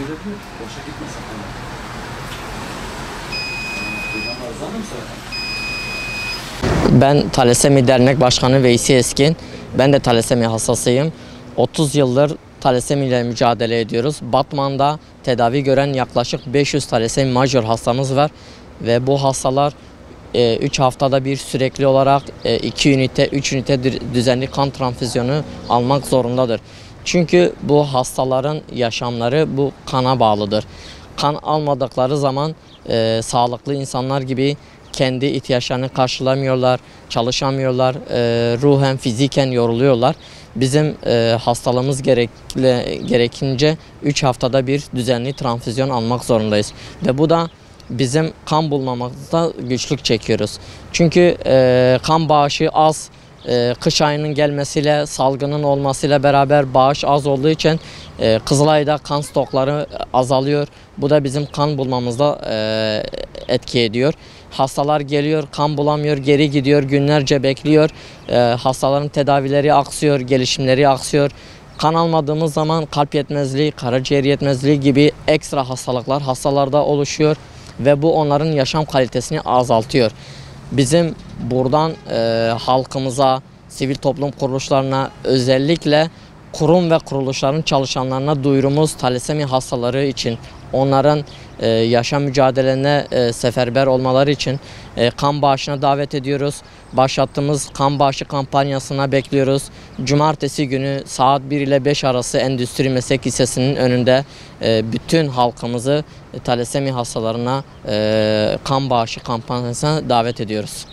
Boşa gitmesin. Ben Talasemi Dernek Başkanı Veysi Eskin. Ben de talasemi hastasıyım. 30 yıldır talasemi ile mücadele ediyoruz. Batman'da tedavi gören yaklaşık 500 talasemi major hastamız var. Ve bu hastalar 3 haftada bir sürekli olarak 2 ünite, 3 ünite düzenli kan transfüzyonu almak zorundadır. Çünkü bu hastaların yaşamları bu kana bağlıdır. Kan almadıkları zaman sağlıklı insanlar gibi kendi ihtiyaçlarını karşılamıyorlar, çalışamıyorlar, ruhen, fiziken yoruluyorlar. Bizim hastalığımız gerekince 3 haftada bir düzenli transfüzyon almak zorundayız. Ve bu da bizim kan bulmamızda güçlük çekiyoruz. Çünkü kan bağışı az, kış ayının gelmesiyle, salgının olmasıyla beraber bağış az olduğu için Kızılay'da kan stokları azalıyor. Bu da bizim kan bulmamızda etki ediyor. Hastalar geliyor, kan bulamıyor, geri gidiyor, günlerce bekliyor. Hastaların tedavileri aksıyor, gelişimleri aksıyor. Kan almadığımız zaman kalp yetmezliği, karaciğer yetmezliği gibi ekstra hastalıklar hastalarda oluşuyor ve bu onların yaşam kalitesini azaltıyor. Bizim buradan halkımıza, sivil toplum kuruluşlarına, özellikle kurum ve kuruluşların çalışanlarına duyurumuz talasemi hastaları için, onların yaşam mücadelelerine seferber olmaları için kan bağışına davet ediyoruz. Başlattığımız kan bağışı kampanyasına bekliyoruz. Cumartesi günü saat 1 ile 5 arası Endüstri Meslek Lisesi'nin önünde bütün halkımızı talasemi hastalarına kan bağışı kampanyasına davet ediyoruz.